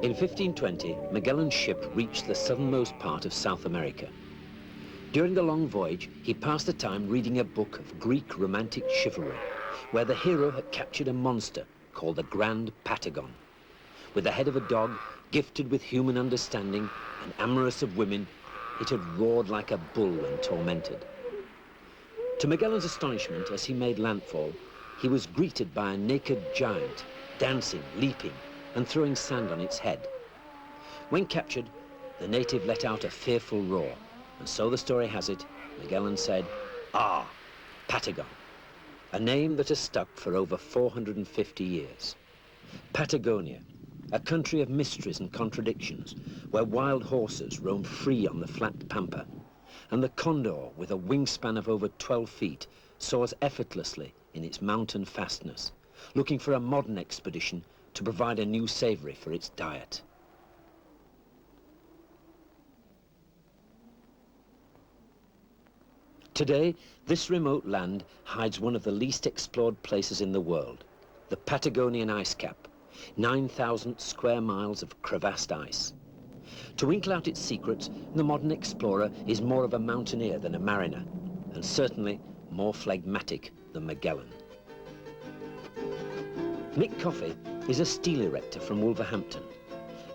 In 1520, Magellan's ship reached the southernmost part of South America. During the long voyage, he passed the time reading a book of Greek romantic chivalry, where the hero had captured a monster called the Grand Patagon. With the head of a dog, gifted with human understanding and amorous of women, it had roared like a bull when tormented. To Magellan's astonishment, as he made landfall, he was greeted by a naked giant, dancing, leaping, and throwing sand on its head. When captured, the native let out a fearful roar, and so the story has it, Magellan said, "Ah, Patagon," a name that has stuck for over 450 years. Patagonia, a country of mysteries and contradictions, where wild horses roam free on the flat pampa, and the condor, with a wingspan of over 12 feet, soars effortlessly in its mountain fastness, looking for a modern expedition to provide a new savory for its diet. Today, this remote land hides one of the least explored places in the world, the Patagonian ice cap, 9,000 square miles of crevassed ice. To winkle out its secrets, the modern explorer is more of a mountaineer than a mariner, and certainly more phlegmatic than Magellan. Mick Coffey is a steel erector from Wolverhampton.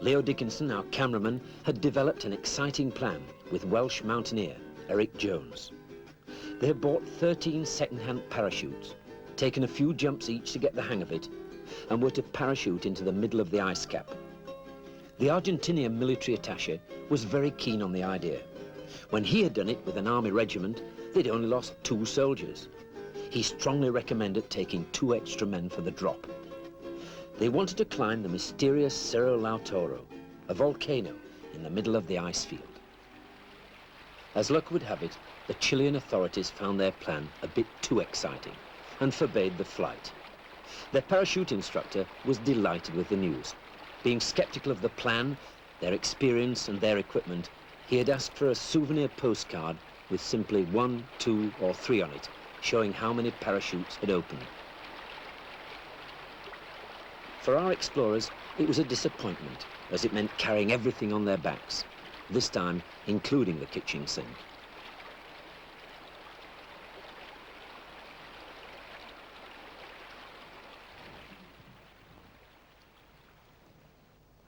Leo Dickinson, our cameraman, had developed an exciting plan with Welsh mountaineer Eric Jones. They had bought 13 second-hand parachutes, taken a few jumps each to get the hang of it, and were to parachute into the middle of the ice cap. The Argentinian military attaché was very keen on the idea. When he had done it with an army regiment, they'd only lost 2 soldiers. He strongly recommended taking 2 extra men for the drop. They wanted to climb the mysterious Cerro Lautaro, a volcano in the middle of the ice field. As luck would have it, the Chilean authorities found their plan a bit too exciting and forbade the flight. Their parachute instructor was delighted with the news. Being skeptical of the plan, their experience and their equipment, he had asked for a souvenir postcard with simply 1, 2, or 3 on it, showing how many parachutes had opened. For our explorers, it was a disappointment, as it meant carrying everything on their backs, this time including the kitchen sink.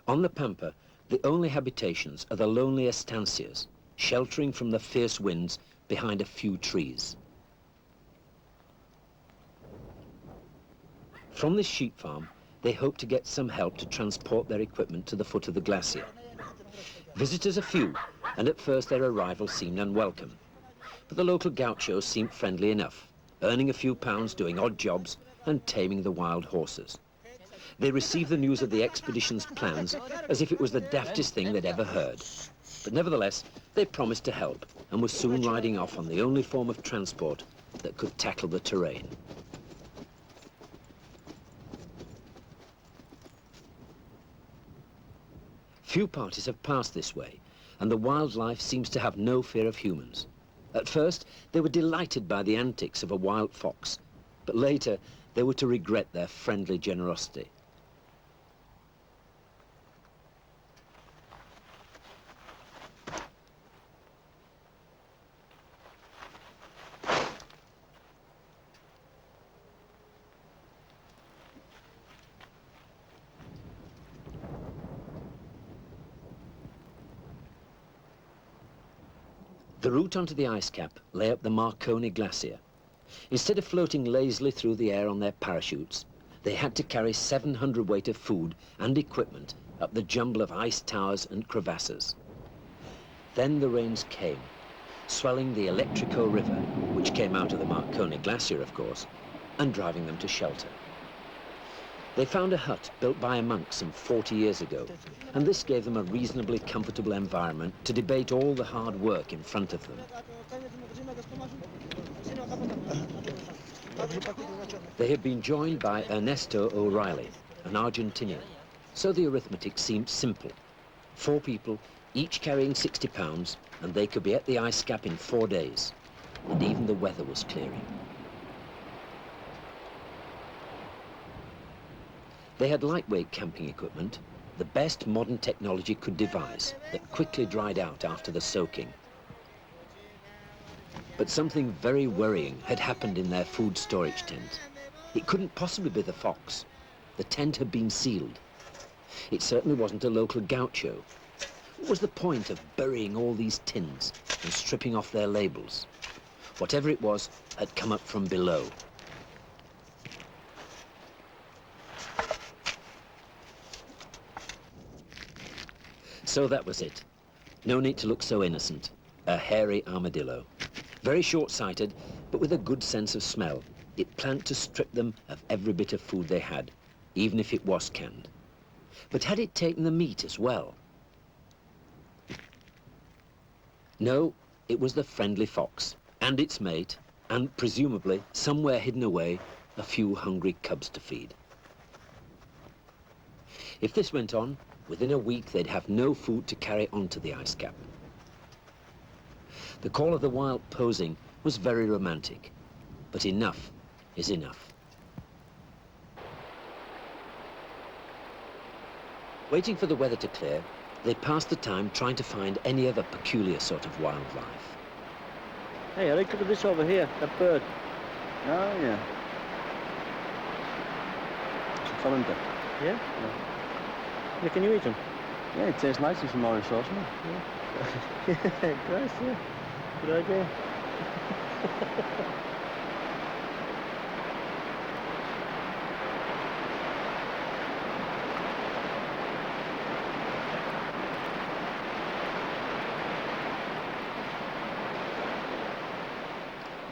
On the pampa, the only habitations are the lonely estancias, sheltering from the fierce winds behind a few trees. From this sheep farm, they hope to get some help to transport their equipment to the foot of the glacier. Visitors are few, and at first their arrival seemed unwelcome. But the local gauchos seemed friendly enough, earning a few pounds doing odd jobs and taming the wild horses. They received the news of the expedition's plans as if it was the daftest thing they'd ever heard. But nevertheless, they promised to help and were soon riding off on the only form of transport that could tackle the terrain. Few parties have passed this way, and the wildlife seems to have no fear of humans. At first, they were delighted by the antics of a wild fox, but later they were to regret their friendly generosity. The route onto the ice cap lay up the Marconi glacier. Instead of floating lazily through the air on their parachutes, they had to carry 700 weight of food and equipment up the jumble of ice towers and crevasses. Then the rains came, swelling the Electrico River, which came out of the Marconi glacier, of course, and driving them to shelter. They found a hut built by a monk some 40 years ago, and this gave them a reasonably comfortable environment to debate all the hard work in front of them. They had been joined by Ernesto O'Really, an Argentinian, so the arithmetic seemed simple. 4 people, each carrying 60 pounds, and they could be at the ice cap in 4 days, and even the weather was clearing. They had lightweight camping equipment, the best modern technology could devise that quickly dried out after the soaking. But something very worrying had happened in their food storage tent. It couldn't possibly be the fox. The tent had been sealed. It certainly wasn't a local gaucho. What was the point of burying all these tins and stripping off their labels? Whatever it was had come up from below. So that was it. No need to look so innocent. A hairy armadillo. Very short-sighted, but with a good sense of smell. It planned to strip them of every bit of food they had, even if it was canned. But had it taken the meat as well? No, it was the friendly fox, and its mate, and presumably, somewhere hidden away, a few hungry cubs to feed. If this went on, within a week they'd have no food to carry onto the ice cap. The call of the wild posing was very romantic, but enough is enough. Waiting for the weather to clear, they passed the time trying to find any other peculiar sort of wildlife. Hey, Eric, look at this over here, that bird. Oh, yeah. It's a foreign duck. Yeah? Yeah, can you eat them? Yeah, it tastes nice with some orange sauce, man. Yeah. Christ, yeah. Good idea.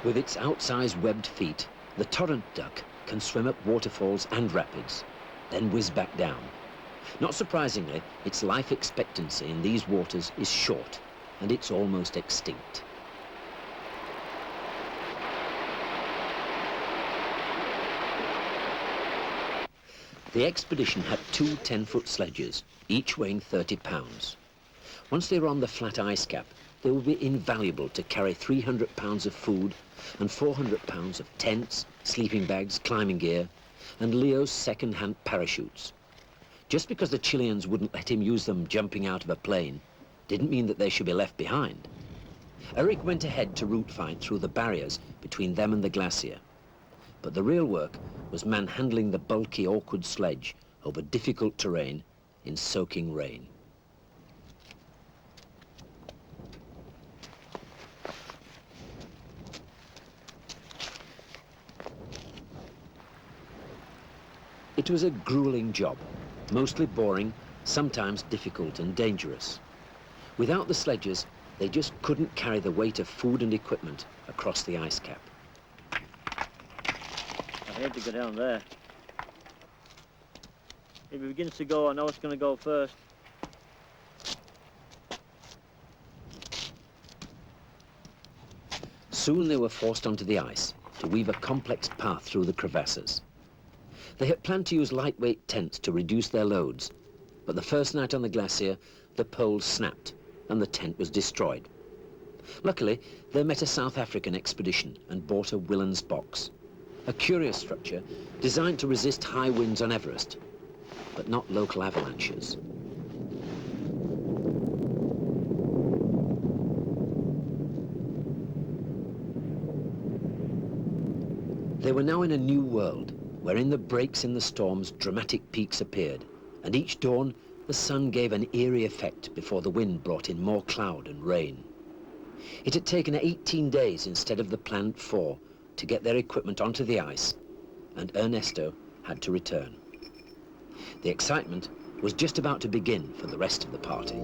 With its outsized webbed feet, the torrent duck can swim up waterfalls and rapids, then whiz back down. Not surprisingly, its life expectancy in these waters is short, and it's almost extinct. The expedition had two 10-foot sledges, each weighing 30 pounds. Once they were on the flat ice cap, they would be invaluable to carry 300 pounds of food and 400 pounds of tents, sleeping bags, climbing gear, and Leo's second-hand parachutes. Just because the Chileans wouldn't let him use them jumping out of a plane didn't mean that they should be left behind. Eric went ahead to route find through the barriers between them and the glacier. But the real work was manhandling the bulky, awkward sledge over difficult terrain in soaking rain. It was a grueling job, mostly boring, sometimes difficult and dangerous. Without the sledges, they just couldn't carry the weight of food and equipment across the ice cap. I hate to go down there. If it begins to go, I know it's going to go first. Soon they were forced onto the ice to weave a complex path through the crevasses. They had planned to use lightweight tents to reduce their loads, but the first night on the glacier, the poles snapped and the tent was destroyed. Luckily, they met a South African expedition and bought a Willen's box, a curious structure designed to resist high winds on Everest, but not local avalanches. They were now in a new world, where in the breaks in the storms, dramatic peaks appeared, and each dawn, the sun gave an eerie effect before the wind brought in more cloud and rain. It had taken 18 days instead of the planned 4 to get their equipment onto the ice, and Ernesto had to return. The excitement was just about to begin for the rest of the party.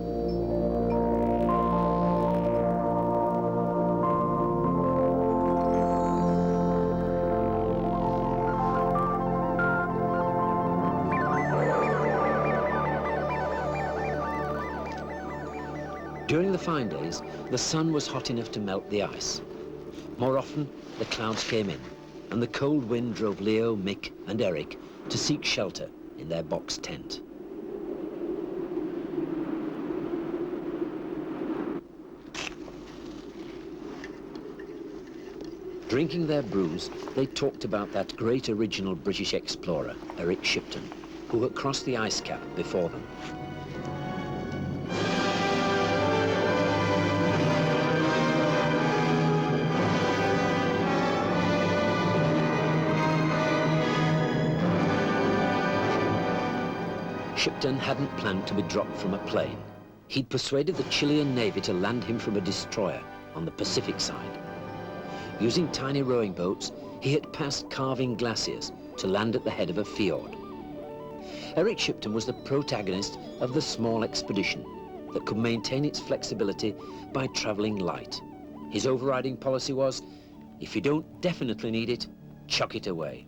During the fine days, the sun was hot enough to melt the ice. More often, the clouds came in, and the cold wind drove Leo, Mick, and Eric to seek shelter in their box tent. Drinking their brews, they talked about that great original British explorer, Eric Shipton, who had crossed the ice cap before them. Shipton hadn't planned to be dropped from a plane. He'd persuaded the Chilean Navy to land him from a destroyer on the Pacific side. Using tiny rowing boats, he had passed carving glaciers to land at the head of a fjord. Eric Shipton was the protagonist of the small expedition that could maintain its flexibility by traveling light. His overriding policy was, if you don't definitely need it, chuck it away.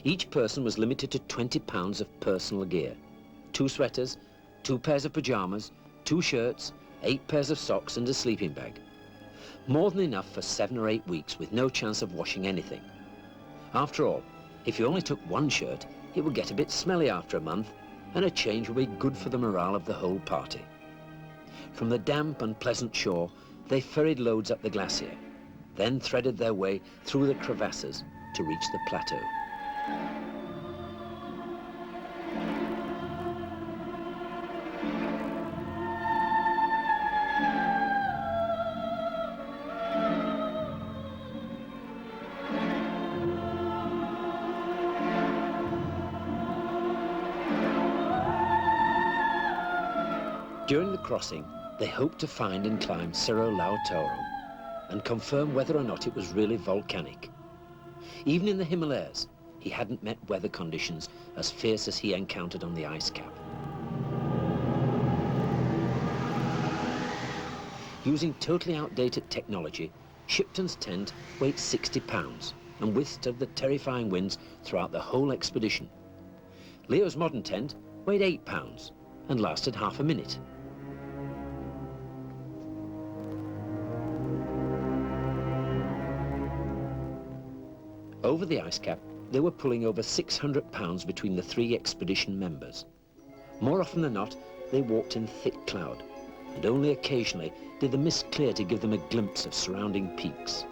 Each person was limited to 20 pounds of personal gear. 2 sweaters, 2 pairs of pajamas, 2 shirts, 8 pairs of socks and a sleeping bag. More than enough for 7 or 8 weeks with no chance of washing anything. After all, if you only took 1 shirt, it would get a bit smelly after a month, and a change would be good for the morale of the whole party. From the damp and pleasant shore, they ferried loads up the glacier, then threaded their way through the crevasses to reach the plateau. During the crossing, they hoped to find and climb Cerro Lautaro and confirm whether or not it was really volcanic. Even in the Himalayas, he hadn't met weather conditions as fierce as he encountered on the ice cap. Using totally outdated technology, Shipton's tent weighed 60 pounds and withstood the terrifying winds throughout the whole expedition. Leo's modern tent weighed 8 pounds and lasted half a minute. Over the ice cap, they were pulling over 600 pounds between the 3 expedition members. More often than not, they walked in thick cloud, and only occasionally did the mist clear to give them a glimpse of surrounding peaks.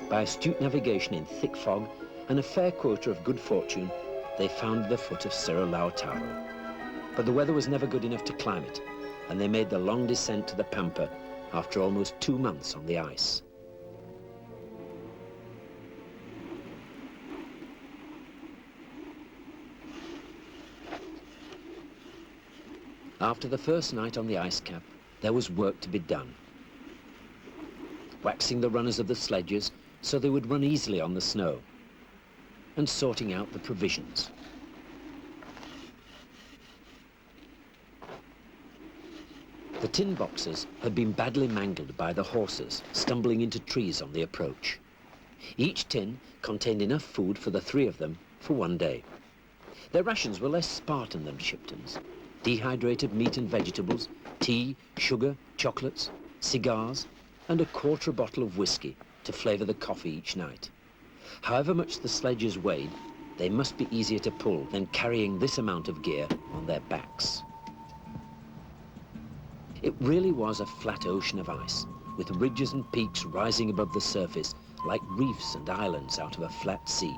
By astute navigation in thick fog and a fair quota of good fortune, they found the foot of Cerro Lautaro. But the weather was never good enough to climb it, and they made the long descent to the Pampa after almost 2 months on the ice. After the first night on the ice cap, there was work to be done. Waxing the runners of the sledges so they would run easily on the snow, and sorting out the provisions. The tin boxes had been badly mangled by the horses, stumbling into trees on the approach. Each tin contained enough food for the 3 of them for 1 day. Their rations were less Spartan than Shipton's. Dehydrated meat and vegetables, tea, sugar, chocolates, cigars, and a quarter bottle of whiskey to flavour the coffee each night. However much the sledges weighed, they must be easier to pull than carrying this amount of gear on their backs. It really was a flat ocean of ice, with ridges and peaks rising above the surface like reefs and islands out of a flat sea.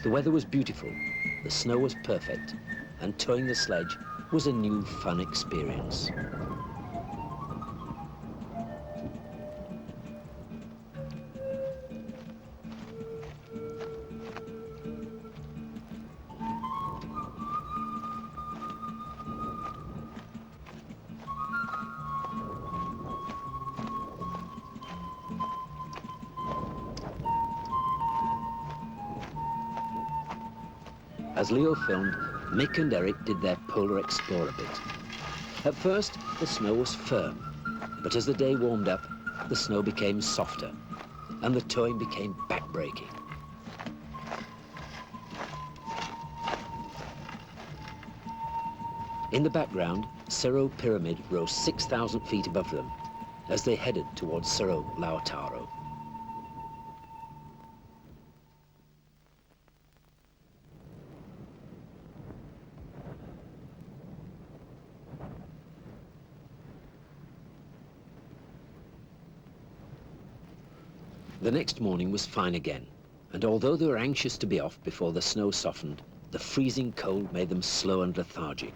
The weather was beautiful, the snow was perfect, and towing the sledge was a new fun experience. As Leo filmed, Mick and Eric did their polar explorer bit. At first, the snow was firm, but as the day warmed up, the snow became softer, and the towing became backbreaking. In the background, Cerro Pyramid rose 6,000 feet above them as they headed towards Cerro Lautaro. The next morning was fine again, and although they were anxious to be off before the snow softened, the freezing cold made them slow and lethargic.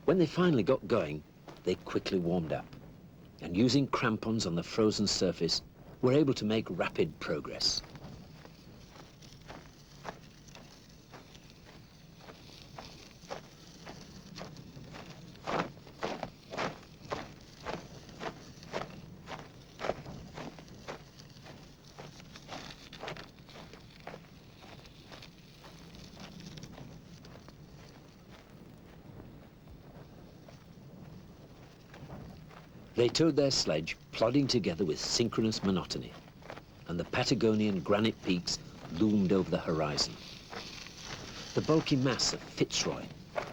When they finally got going, they quickly warmed up, and using crampons on the frozen surface, were able to make rapid progress. They towed their sledge, plodding together with synchronous monotony, and the Patagonian granite peaks loomed over the horizon. The bulky mass of Fitzroy,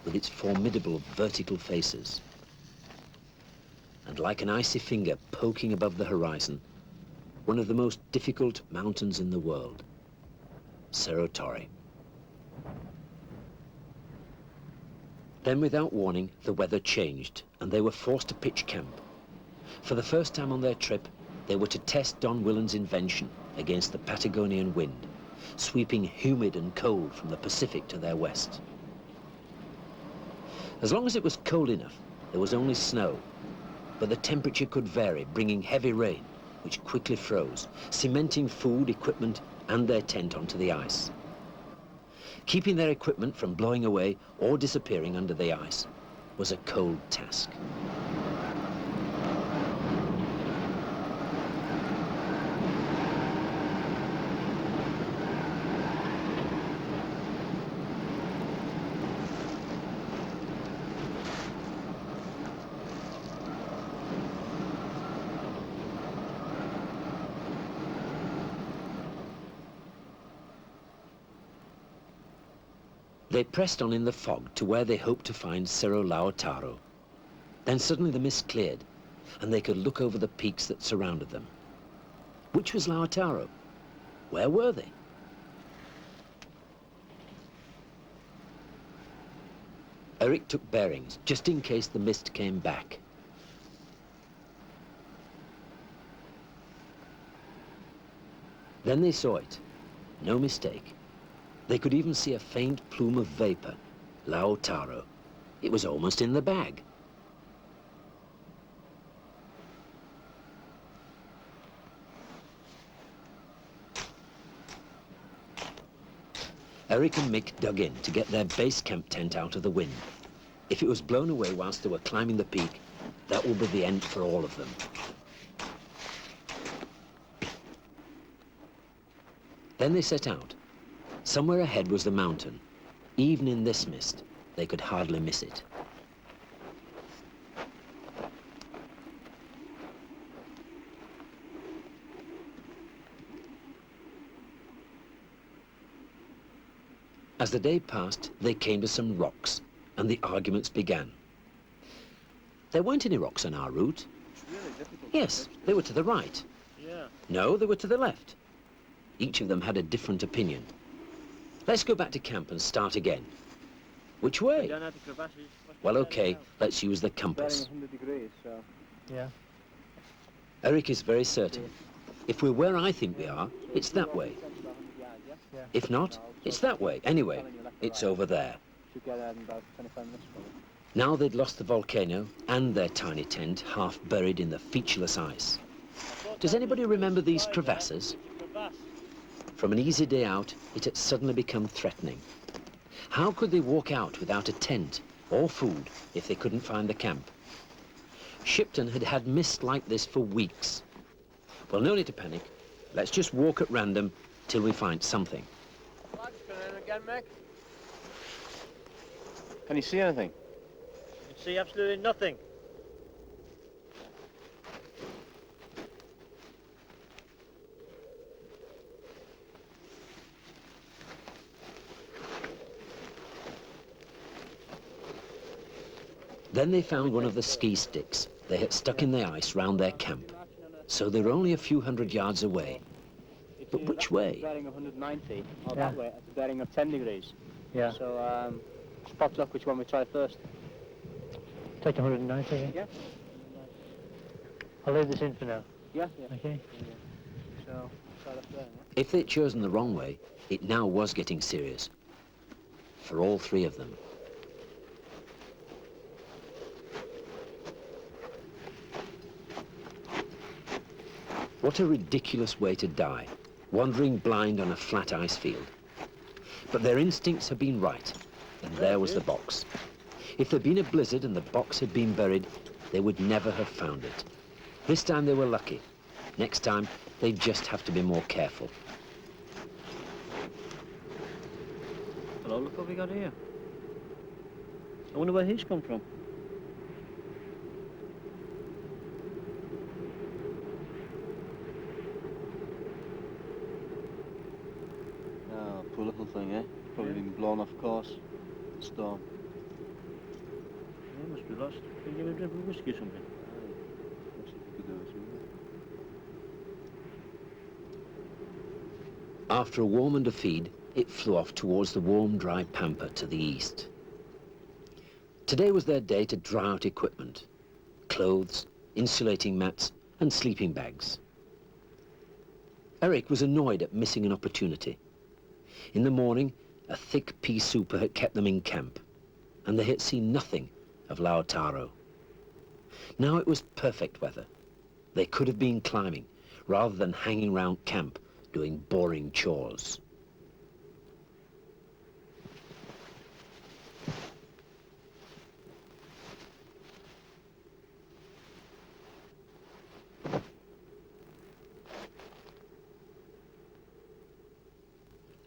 with its formidable vertical faces. And like an icy finger poking above the horizon, one of the most difficult mountains in the world, Cerro Torre. Then, without warning, the weather changed, and they were forced to pitch camp. For the first time on their trip, they were to test Don Willen's invention against the Patagonian wind, sweeping humid and cold from the Pacific to their west. As long as it was cold enough, there was only snow, but the temperature could vary, bringing heavy rain, which quickly froze, cementing food, equipment, and their tent onto the ice. Keeping their equipment from blowing away or disappearing under the ice was a cold task. They pressed on in the fog to where they hoped to find Cerro Lautaro. Then suddenly the mist cleared, and they could look over the peaks that surrounded them. Which was Lautaro? Where were they? Eric took bearings, just in case the mist came back. Then they saw it. No mistake. They could even see a faint plume of vapor, Lautaro. It was almost in the bag. Eric and Mick dug in to get their base camp tent out of the wind. If it was blown away whilst they were climbing the peak, that would be the end for all of them. Then they set out. Somewhere ahead was the mountain. Even in this mist, they could hardly miss it. As the day passed, they came to some rocks, and the arguments began. There weren't any rocks on our route. It's really difficult. Yes, they were to the right. Yeah. No, they were to the left. Each of them had a different opinion. Let's go back to camp and start again. Which way? Down at the crevasses. Well, okay, let's use the compass. Bearing 100 degrees, so... Yeah. Eric is very certain. If we're where I think we are, it's that way. If not, it's that way. Anyway, it's over there. Should get there in about 25 minutes probably. Now they'd lost the volcano and their tiny tent, half buried in the featureless ice. Does anybody remember these crevasses? From an easy day out, it had suddenly become threatening. How could they walk out without a tent or food if they couldn't find the camp? Shipton had had mist like this for weeks. Well, no need to panic. Let's just walk at random till we find something. Again, Mick? Can you see anything? You can see absolutely nothing. Then they found one of the ski sticks they had stuck in the ice round their camp. So they were only a few hundred yards away. But which way? Bearing of 190, or Yeah. that way, at the bearing of 10 degrees. Yeah. So, spot luck which one we try first. Take 190. Yeah. I'll leave this in for now. Yeah. Okay. So, start up there, yeah? If they'd chosen the wrong way, it now was getting serious. For all three of them. What a ridiculous way to die, wandering blind on a flat ice field. But their instincts had been right, and there was the box. If there'd been a blizzard and the box had been buried, they would never have found it. This time they were lucky. Next time, they'd just have to be more careful. Hello, look what we got here. I wonder where he's come from. Oh, poor little thing, eh? Probably been blown off course. Storm. He must be lost. Can you give him a drink of whiskey or something? Let's see if we could do it, shouldn't we? After a warm and a feed, it flew off towards the warm, dry pampa to the east. Today was their day to dry out equipment, clothes, insulating mats, and sleeping bags. Eric was annoyed at missing an opportunity. In the morning, a thick pea super had kept them in camp, and they had seen nothing of Lautaro. Now it was perfect weather. They could have been climbing, rather than hanging round camp doing boring chores.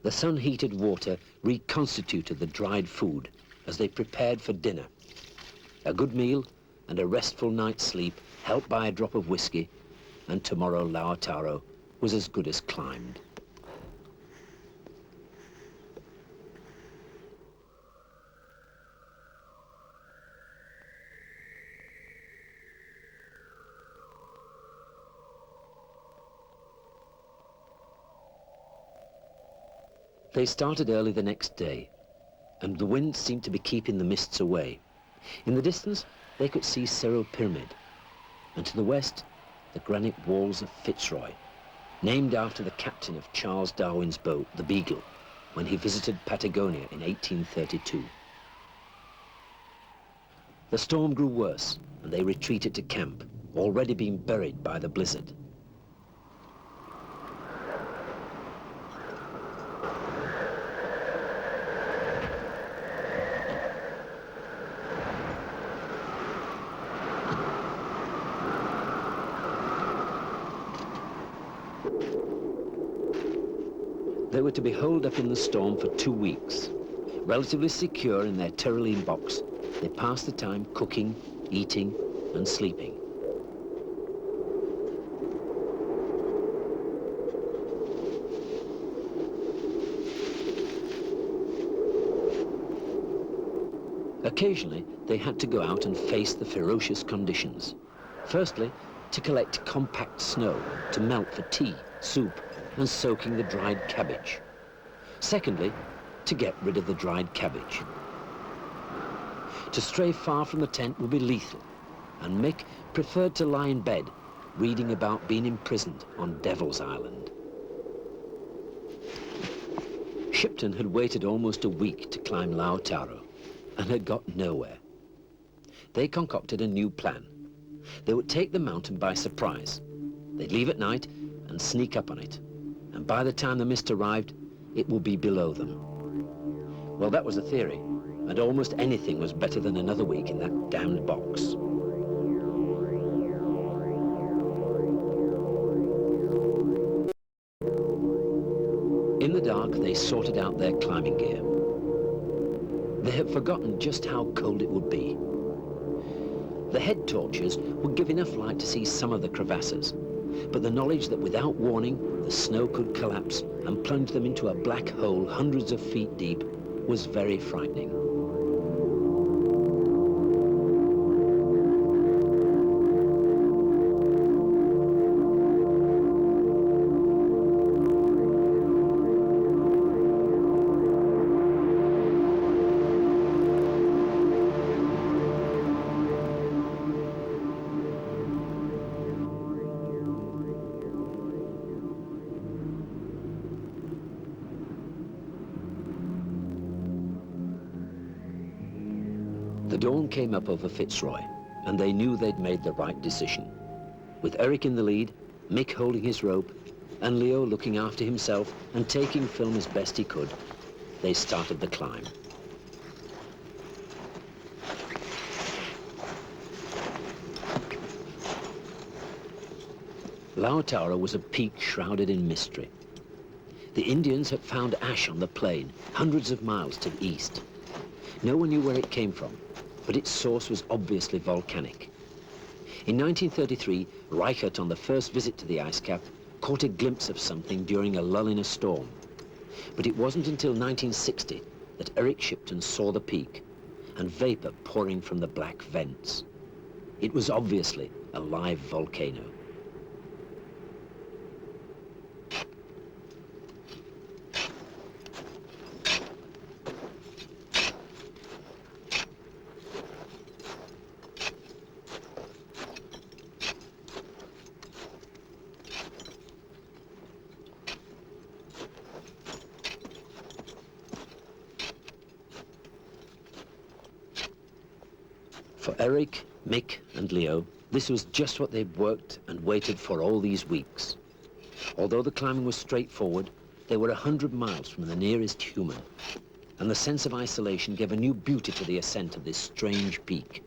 The sun-heated water reconstituted the dried food as they prepared for dinner. A good meal and a restful night's sleep, helped by a drop of whiskey, and tomorrow Lautaro was as good as climbed. They started early the next day, and the wind seemed to be keeping the mists away. In the distance, they could see Cerro Pyramid, and to the west, the granite walls of Fitzroy, named after the captain of Charles Darwin's boat, the Beagle, when he visited Patagonia in 1832. The storm grew worse, and they retreated to camp, already being buried by the blizzard. They were to be holed up in the storm for 2 weeks. Relatively secure in their Tyrolean box, they passed the time cooking, eating, and sleeping. Occasionally, they had to go out and face the ferocious conditions. Firstly, to collect compact snow to melt for tea, soup, and soaking the dried cabbage. Secondly, to get rid of the dried cabbage. To stray far from the tent would be lethal, and Mick preferred to lie in bed, reading about being imprisoned on Devil's Island. Shipton had waited almost a week to climb Lautaro, and had got nowhere. They concocted a new plan. They would take the mountain by surprise. They'd leave at night and sneak up on it. And by the time the mist arrived, it would be below them. Well, that was the theory, and almost anything was better than another week in that damned box. In the dark, they sorted out their climbing gear. They had forgotten just how cold it would be. The head torches would give enough light to see some of the crevasses, but the knowledge that without warning the snow could collapse and plunge them into a black hole hundreds of feet deep was very frightening. The dawn came up over Fitzroy, and they knew they'd made the right decision. With Eric in the lead, Mick holding his rope, and Leo looking after himself and taking film as best he could, they started the climb. Lautaro was a peak shrouded in mystery. The Indians had found ash on the plain, hundreds of miles to the east. No one knew where it came from, but its source was obviously volcanic. In 1933, Reichert, on the first visit to the ice cap, caught a glimpse of something during a lull in a storm. But it wasn't until 1960 that Eric Shipton saw the peak and vapor pouring from the black vents. It was obviously a live volcano. For Eric, Mick and Leo, this was just what they'd worked and waited for all these weeks. Although the climbing was straightforward, they were 100 miles from the nearest human, and the sense of isolation gave a new beauty to the ascent of this strange peak.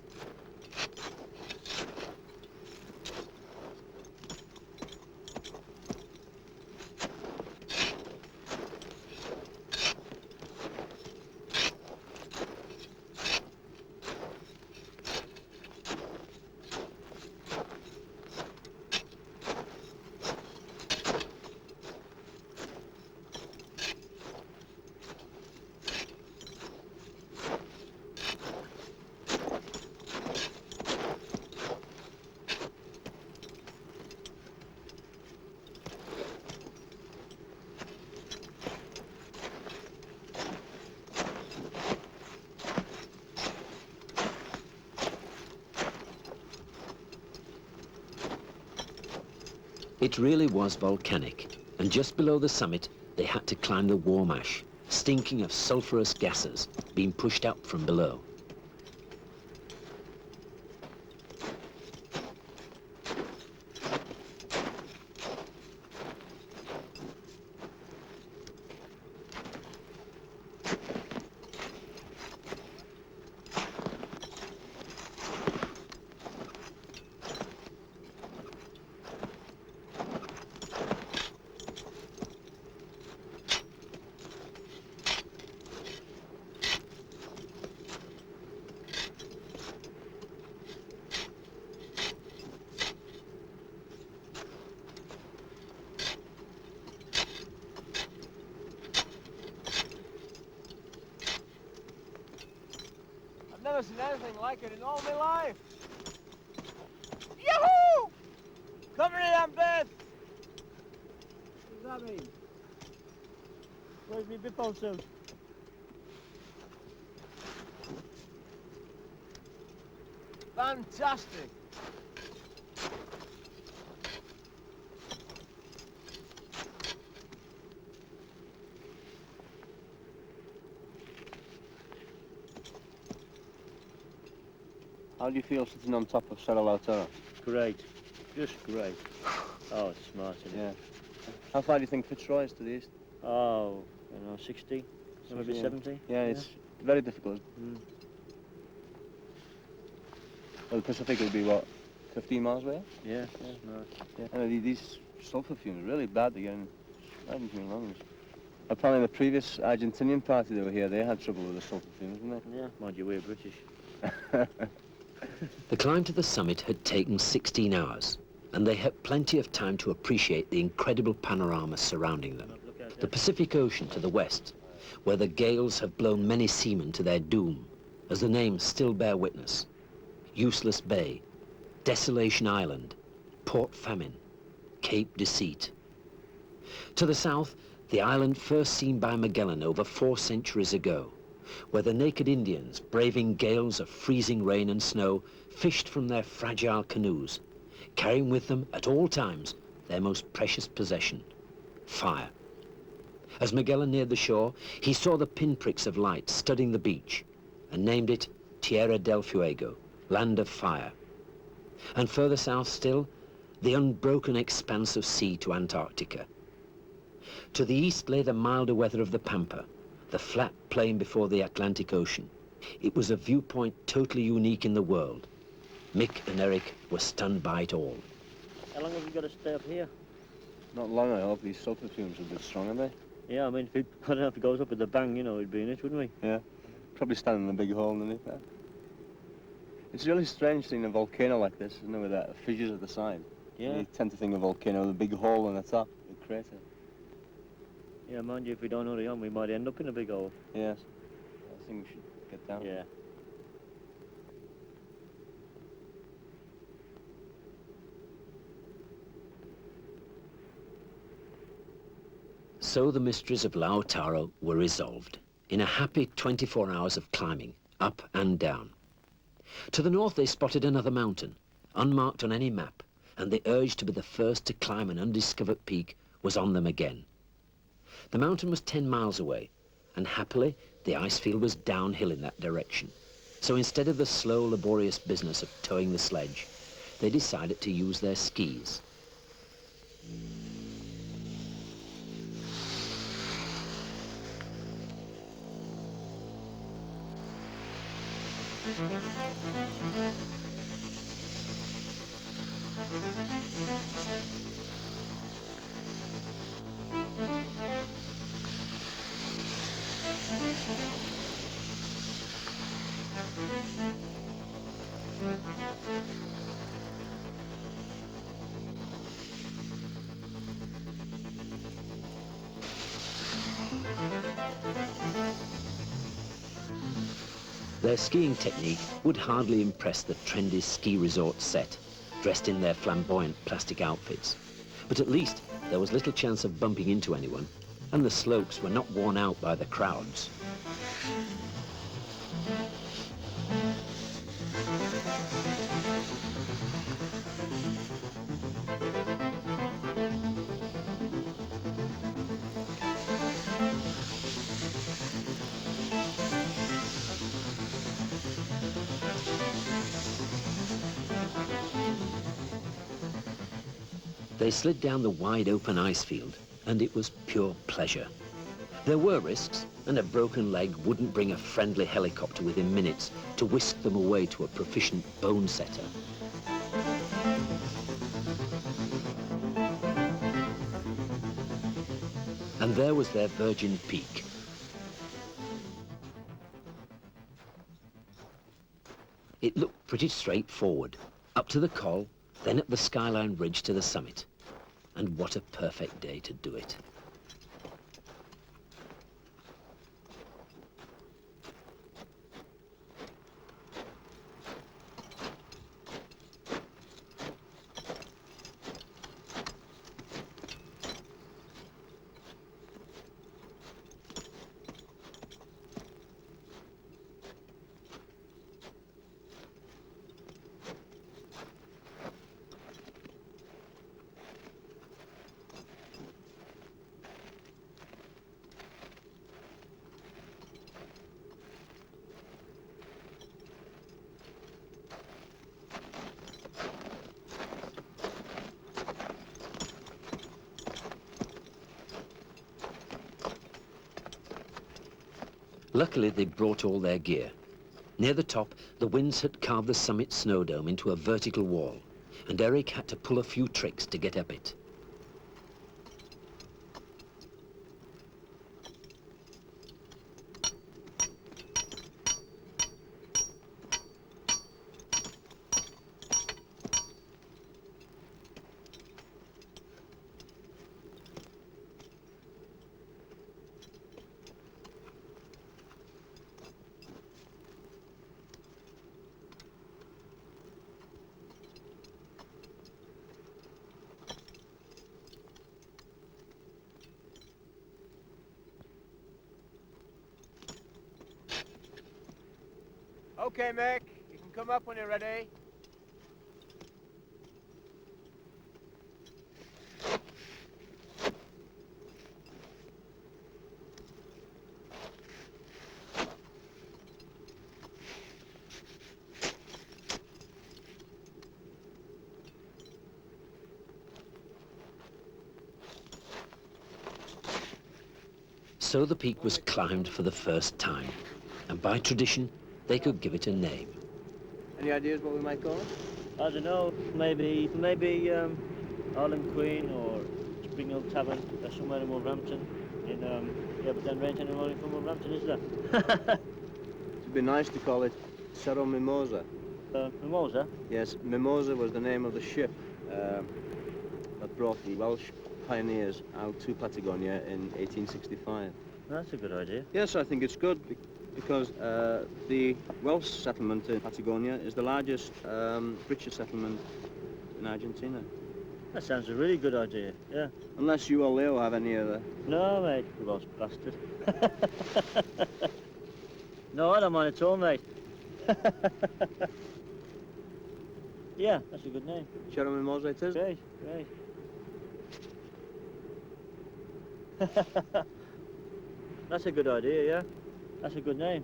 It really was volcanic, and just below the summit, they had to climb the warm ash, stinking of sulfurous gases being pushed up from below. Never seen anything like it in all my life. Yahoo! Cover it, I'm dead. What does that mean? Where's my Bippo suit? Fantastic. How do you feel sitting on top of Cerro Lautaro? Great. Just great. Oh, it's smart, isn't it? Yeah. How far do you think Fitzroy is to the east? Oh, 60, maybe 70. Yeah, it's very difficult. Mm. Well, the Pacific would be, what, 15 miles away? Yeah, nice. Yeah. And these sulfur fumes are really bad again. Right into my lungs. Apparently the previous Argentinian party that were here, they had trouble with the sulfur fumes, didn't they? Yeah, mind you, we're British. The climb to the summit had taken 16 hours, and they had plenty of time to appreciate the incredible panorama surrounding them. The Pacific Ocean to the west, where the gales have blown many seamen to their doom, as the names still bear witness. Useless Bay, Desolation Island, Port Famine, Cape Deceit. To the south, the island first seen by Magellan over 4 centuries ago, where the naked Indians, braving gales of freezing rain and snow, fished from their fragile canoes, carrying with them at all times their most precious possession, fire. As Magellan neared the shore, he saw the pinpricks of light studding the beach and named it Tierra del Fuego, land of fire. And further south still, the unbroken expanse of sea to Antarctica. To the east lay the milder weather of the Pampa, the flat plain before the Atlantic Ocean. It was a viewpoint totally unique in the world. Mick and Eric were stunned by it all. How long have we got to stay up here? Not long, I hope. These sulfur fumes are a bit strong, aren't they? Yeah, I mean, I don't know if it goes up with the bang, you know, we'd be in it, wouldn't we? Yeah. Probably standing in a big hole underneath that. It's really strange seeing a volcano like this, isn't it, with that fissures at the side. Yeah. You tend to think of a volcano with a big hole in the top, a crater. Yeah, mind you, if we don't hurry on, we might end up in a big hole. Yes. I think we should get down. Yeah. So the mysteries of Lautaro were resolved in a happy 24 hours of climbing, up and down. To the north they spotted another mountain, unmarked on any map, and the urge to be the first to climb an undiscovered peak was on them again. The mountain was 10 miles away, and happily the ice field was downhill in that direction. So instead of the slow, laborious business of towing the sledge, they decided to use their skis. Their skiing technique would hardly impress the trendy ski resort set, dressed in their flamboyant plastic outfits. But at least there was little chance of bumping into anyone, and the slopes were not worn out by the crowds. They slid down the wide open ice field, and it was pure pleasure. There were risks, and a broken leg wouldn't bring a friendly helicopter within minutes to whisk them away to a proficient bone setter. And there was their virgin peak. It looked pretty straightforward, up to the col, then up the skyline ridge to the summit. And what a perfect day to do it. Luckily, they brought all their gear. Near the top, the winds had carved the summit snow dome into a vertical wall, and Eric had to pull a few tricks to get up it. Okay, Mick. You can come up when you're ready. so the peak was climbed for the first time, and by tradition, they could give it a name. Any ideas what we might call it? I don't know, maybe Island Queen or Spring Hill Tavern, somewhere in Wolverhampton. Yeah, but then range only from Wolverhampton, is there? It'd be nice to call it Cerro Mimosa. Mimosa? Yes, Mimosa was the name of the ship that brought the Welsh pioneers out to Patagonia in 1865. That's a good idea. Yes, I think it's good because the Welsh settlement in Patagonia is the largest British settlement in Argentina. That sounds a really good idea, yeah. Unless you or Leo have any other... No, mate, you Welsh bastard. No, I don't mind at all, mate. Yeah, that's a good name. Cerro Mimosa it is? Great, great. That's a good idea, yeah. That's a good name.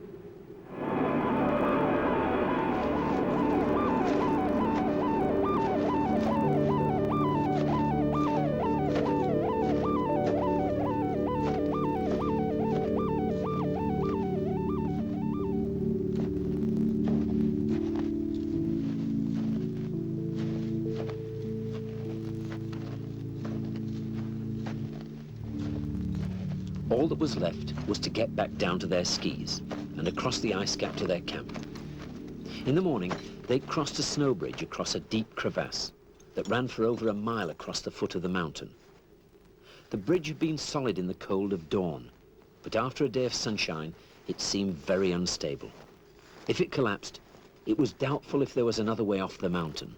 All that was left was to get back down to their skis and across the ice cap to their camp. In the morning, they crossed a snow bridge across a deep crevasse that ran for over a mile across the foot of the mountain. The bridge had been solid in the cold of dawn, but after a day of sunshine, it seemed very unstable. If it collapsed, it was doubtful if there was another way off the mountain.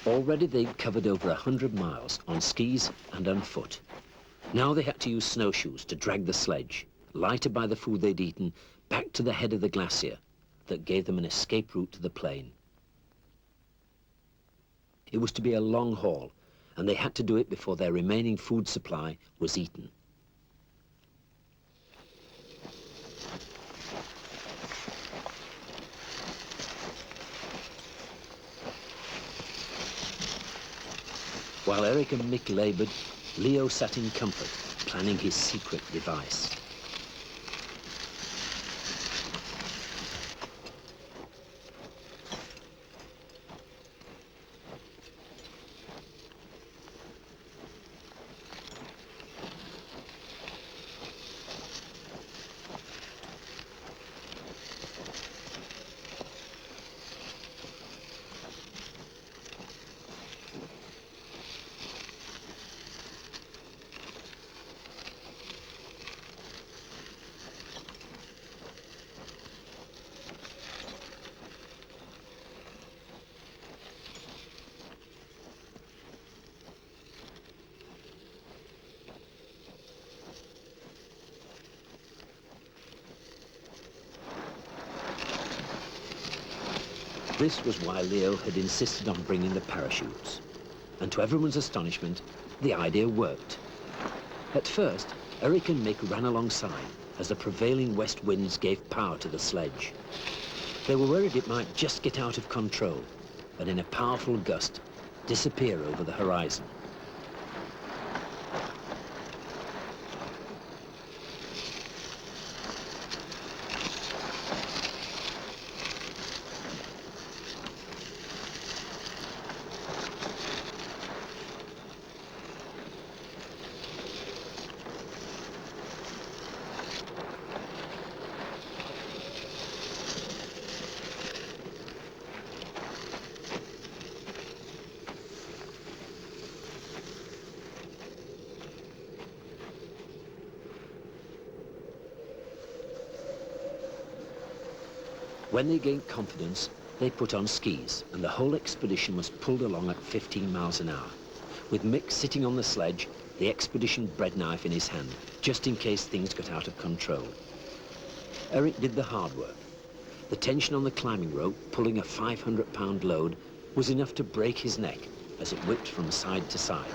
Already they'd covered over 100 miles on skis and on foot. Now they had to use snowshoes to drag the sledge, lighted by the food they'd eaten, back to the head of the glacier that gave them an escape route to the plain. It was to be a long haul, and they had to do it before their remaining food supply was eaten. While Eric and Mick laboured, Leo sat in comfort, planning his secret device. This was why Leo had insisted on bringing the parachutes. And to everyone's astonishment, the idea worked. At first, Eric and Mick ran alongside as the prevailing west winds gave power to the sledge. They were worried it might just get out of control and in a powerful gust disappear over the horizon. When they gained confidence, they put on skis, and the whole expedition was pulled along at 15 miles an hour, with Mick sitting on the sledge, the expedition bread knife in his hand, just in case things got out of control. Eric did the hard work. The tension on the climbing rope, pulling a 500-pound load, was enough to break his neck as it whipped from side to side.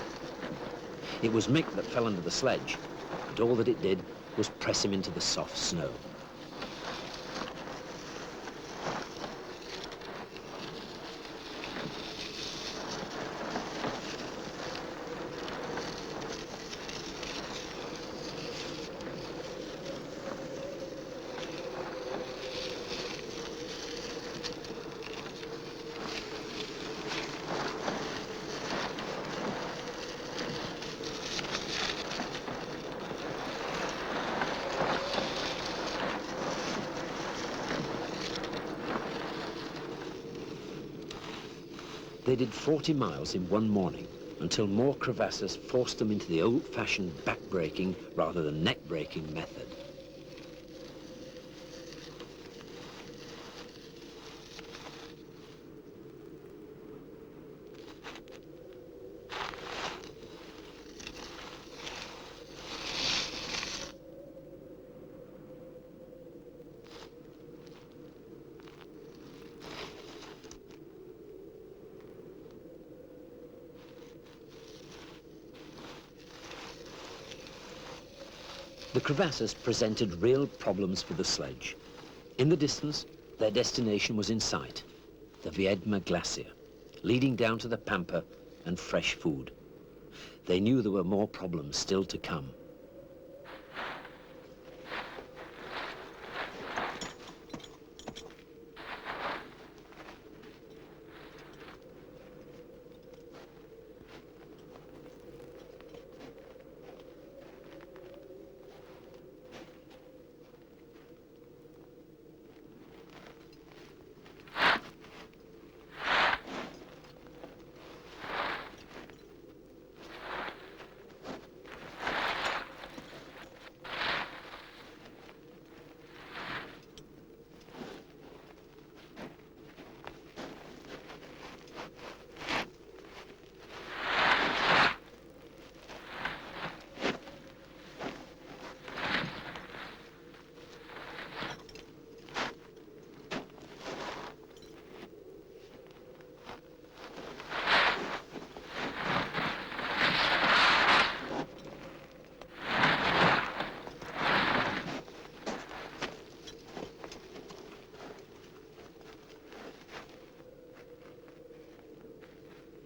It was Mick that fell under the sledge, but all that it did was press him into the soft snow. They did 40 miles in one morning until more crevasses forced them into the old-fashioned back-breaking rather than neck-breaking method. The crevasses presented real problems for the sledge. In the distance, their destination was in sight, the Viedma Glacier, leading down to the Pampa and fresh food. They knew there were more problems still to come.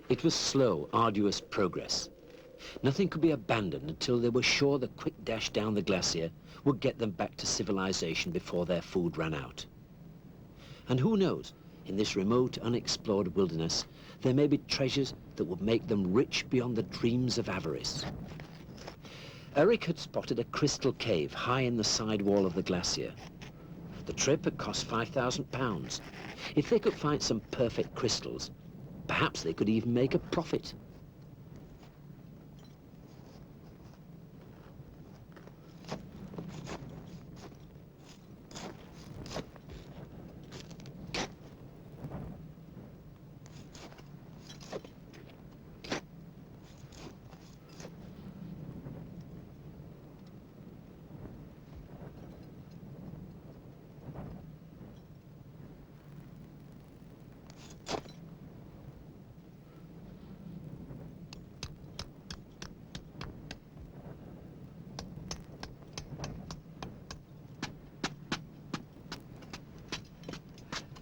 It was slow, arduous progress. Nothing could be abandoned until they were sure the quick dash down the glacier would get them back to civilization before their food ran out. And who knows, in this remote, unexplored wilderness, there may be treasures that would make them rich beyond the dreams of avarice. Eric had spotted a crystal cave high in the side wall of the glacier. The trip had cost £5,000. If they could find some perfect crystals, perhaps they could even make a profit.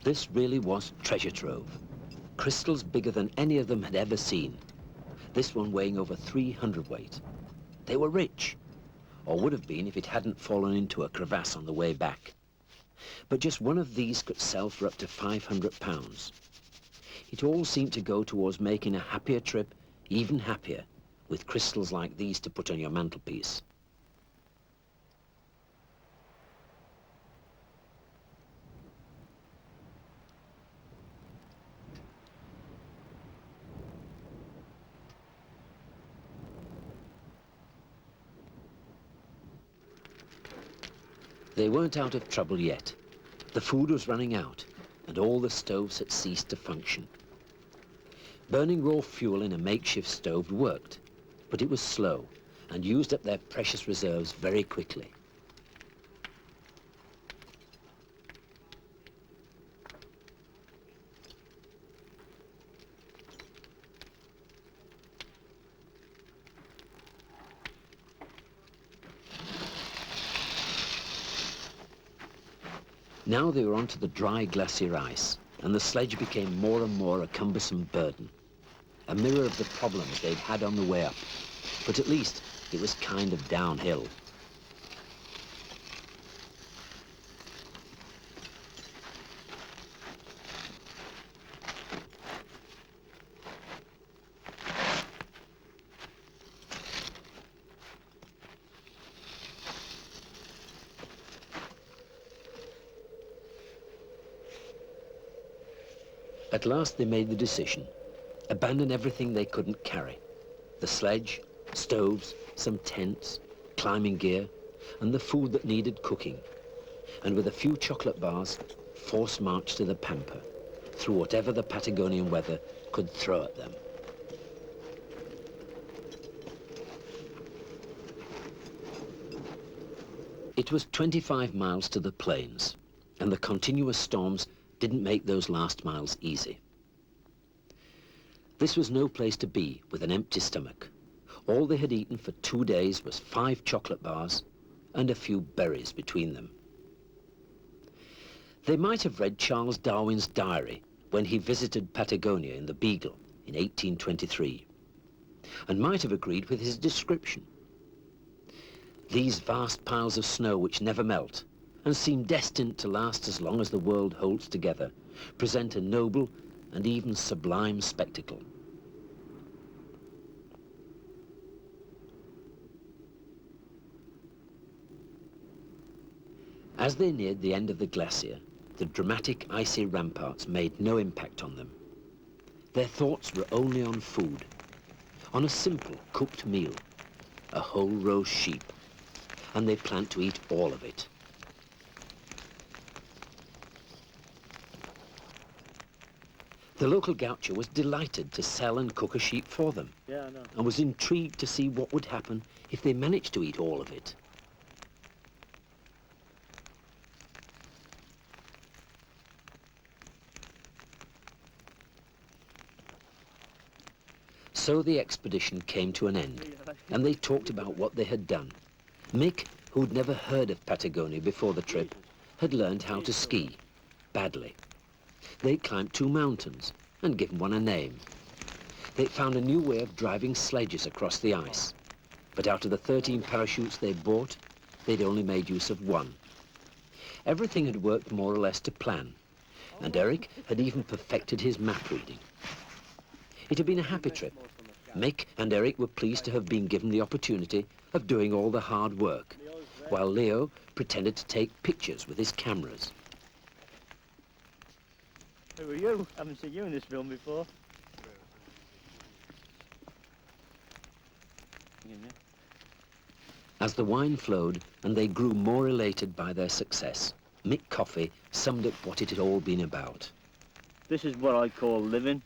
This really was treasure trove. Crystals bigger than any of them had ever seen. This one weighing over 300 weight. They were rich, or would have been if it hadn't fallen into a crevasse on the way back. But just one of these could sell for up to £500. It all seemed to go towards making a happier trip even happier, with crystals like these to put on your mantelpiece. They weren't out of trouble yet. The food was running out, and all the stoves had ceased to function. Burning raw fuel in a makeshift stove worked, but it was slow and used up their precious reserves very quickly. Now they were onto the dry glacier ice, and the sledge became more and more a cumbersome burden, a mirror of the problems they'd had on the way up, but at least it was kind of downhill. At last they made the decision, abandon everything they couldn't carry. The sledge, stoves, some tents, climbing gear, and the food that needed cooking. And with a few chocolate bars, force march to the Pampa, through whatever the Patagonian weather could throw at them. It was 25 miles to the plains, and the continuous storms didn't make those last miles easy. This was no place to be with an empty stomach. All they had eaten for 2 days was 5 chocolate bars and a few berries between them. They might have read Charles Darwin's diary when he visited Patagonia in the Beagle in 1823, and might have agreed with his description. These vast piles of snow which never melt and seem destined to last as long as the world holds together, present a noble and even sublime spectacle. As they neared the end of the glacier, the dramatic icy ramparts made no impact on them. Their thoughts were only on food, on a simple cooked meal, a whole roast sheep, and they planned to eat all of it. The local gaucho was delighted to sell and cook a sheep for them, and was intrigued to see what would happen if they managed to eat all of it. So the expedition came to an end, and they talked about what they had done. Mick, who'd never heard of Patagonia before the trip, had learned how to ski, badly. They climbed 2 mountains and given one a name. They found a new way of driving sledges across the ice, but out of the 13 parachutes they bought, they'd only made use of 1. Everything had worked more or less to plan, and Eric had even perfected his map reading. It had been a happy trip. Mick and Eric were pleased to have been given the opportunity of doing all the hard work, while Leo pretended to take pictures with his cameras. Who are you? I haven't seen you in this film before. As the wine flowed and they grew more elated by their success, Mick Coffey summed up what it had all been about. This is what I call living.